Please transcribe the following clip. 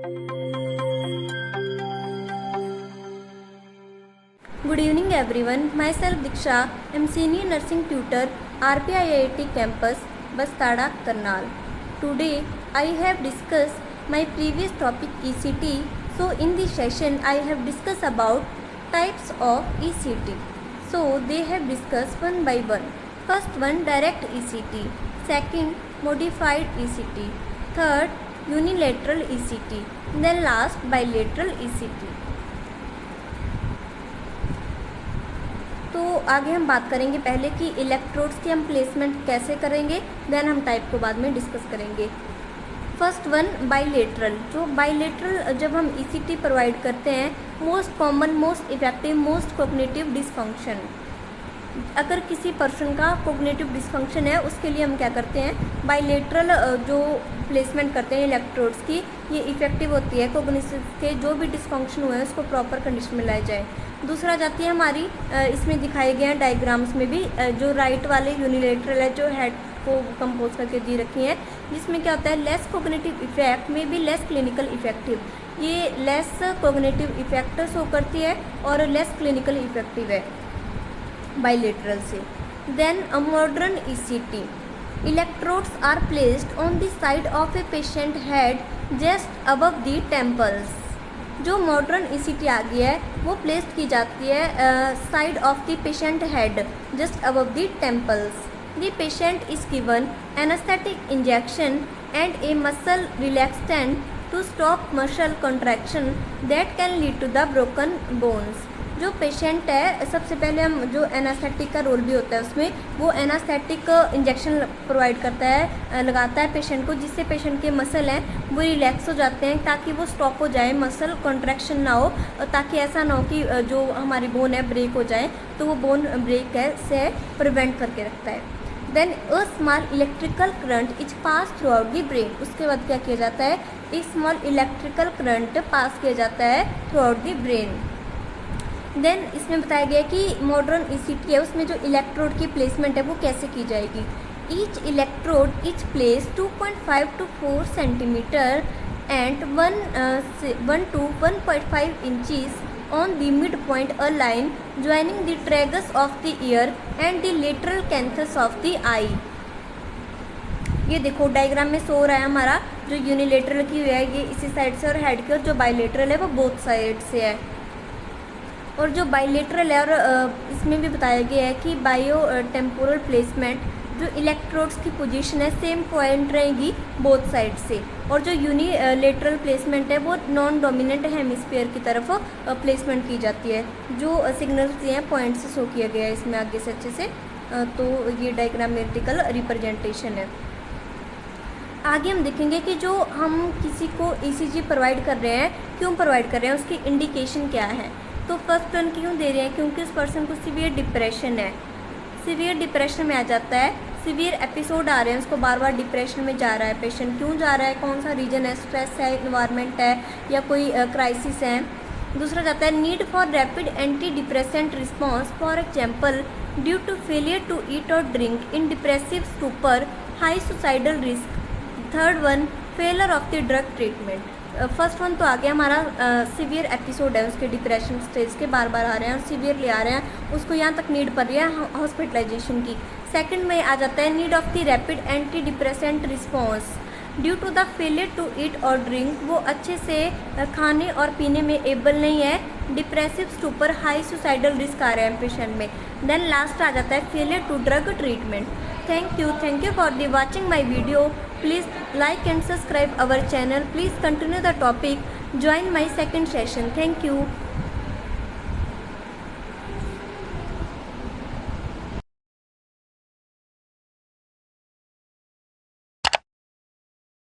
Good evening everyone. Myself Diksha. I am senior nursing tutor RPIIT campus Bastada Karnal. Today I have discussed my previous topic ECT. So in this session I have discussed about types of ECT. So they have discussed one by one. First one, direct ECT. Second, modified ECT. Third, unilateral ECT. Then last, bilateral ECT. तो आगे हम बात करेंगे पहले कि electrodes की हम placement कैसे करेंगे, देन हम टाइप को बाद में डिस्कस करेंगे। First one, bilateral. जो बाइलेटरल जब हम ईसीटी प्रोवाइड करते हैं, most common, most effective, most cognitive dysfunction. अगर किसी पर्सन का कोग्निटिव डिसफंक्शन है उसके लिए हम क्या करते हैं, बाइलेटरल जो प्लेसमेंट करते हैं इलेक्ट्रोड्स की, ये इफेक्टिव होती है। कोग्निटिव के जो भी डिसफंक्शन हुए हैं उसको प्रॉपर कंडीशन में लाया जाए। दूसरा जाती है हमारी, इसमें दिखाए गए हैं डायग्राम्स में भी, जो राइट वाले यूनिलेटरल है, जो हेड को कंपोज करके दी रखी है, जिसमें क्या होता है, लेस कोग्निटिव इफेक्ट में भी लेस क्लिनिकल इफेक्टिव। ये लेस कोग्निटिव इफेक्ट शो करती है और लेस क्लिनिकल इफेक्टिव है बाइलेटरल से। Then a modern ECT, electrodes are placed on the side of a patient head just above the temples. जो modern ECT आ गया है वो प्लेस्ड की जाती है side of the patient head just above the temples. The patient is given anaesthetic injection and a muscle relaxant to stop muscle contraction that can lead to the broken bones. जो patient है, सबसे पहले हम जो anaesthetic का role भी होता है उसमें, वो एनास्थेटिक इंजेक्शन प्रोवाइड करता है, लगाता है पेशेंट को, जिससे पेशेंट के मसल हैं वो रिलैक्स हो जाते हैं, ताकि वो स्टॉप हो जाए, मसल कॉन्ट्रैक्शन ना हो, ताकि ऐसा ना हो कि जो हमारी बोन है ब्रेक हो जाए, तो वो बोन ब्रेक है से प्रिवेंट करके रखता है। Then a small electrical current is pass throughout the brain. उसके बाद क्या किया जाता है, एक स्मॉल इलेक्ट्रिकल करंट पास किया जाता है throughout the brain. Then इसमें बताया गया कि मॉडर्न ईसीटी है, उसमें जो इलेक्ट्रोड की प्लेसमेंट है वो कैसे की जाएगी। Each electrode is place 2.5 to 4 centimetre and 1 to 1.5 inches on the midpoint a line joining the tragus of the ear and the lateral canthus of the eye। ये देखो डायग्राम में शो रहा है हमारा, जो यूनिलेटरल की है ये इसी साइड से और हेड की, और जो बाइलेटरल है वो बोथ साइड से है। और जो बाइलेटरल है, और इसमें भी बताया गया है कि बायो टेम्पोरल प्लेसमेंट, जो इलेक्ट्रोड्स की पोजीशन है सेम पॉइंट रहेगी बोथ साइड से, और जो यूनिलेटरल प्लेसमेंट है वो नॉन डोमिनेंट हेमिस्फीयर की तरफ प्लेसमेंट की जाती है। जो सिग्नल्स दिए हैं पॉइंट से शो किया गया है इसमें आगे से अच्छे से, तो ये डायग्रामेटिकल रिप्रेजेंटेशन है। आगे हम देखेंगे कि जो हम किसी को ईसीजी प्रोवाइड कर रहे हैं, क्यों प्रोवाइड कर रहे हैं, उसकी इंडिकेशन क्या है। तो फर्स्ट वन क्यों दे रहे हैं, क्योंकि उस पर्सन को सीवियर डिप्रेशन है, सीवियर डिप्रेशन में आ जाता है, सीवियर एपिसोड आ रहे हैं, उसको बार बार डिप्रेशन में जा रहा है पेशेंट। क्यों जा रहा है, कौन सा रीजन है, स्ट्रेस है, इन्वायरमेंट है, या कोई क्राइसिस है। दूसरा जाता है need for rapid antidepressant response, for example due to failure to eat और drink, in depressive stupor, high suicidal risk. Third one, failure of the drug treatment. First one तो आ गया हमारा, सीवियर एपिसोड है, उसके depression stage के बार बार आ रहे हैं और सीवियर ले आ रहे हैं, उसको यहाँ तक नीड पड़ रही है हॉस्पिटलाइजेशन की। सेकंड में आ जाता है need of the rapid antidepressant response due to the failure to eat और ड्रिंक, वो अच्छे से खाने और पीने में एबल नहीं है, depressive stupor, high suicidal risk आ रहे हैं पेशेंट में। देन लास्ट आ जाता है failure to drug treatment. Thank you for the watching my video. Please like and subscribe our channel. Please continue the topic. Join my second session. Thank you.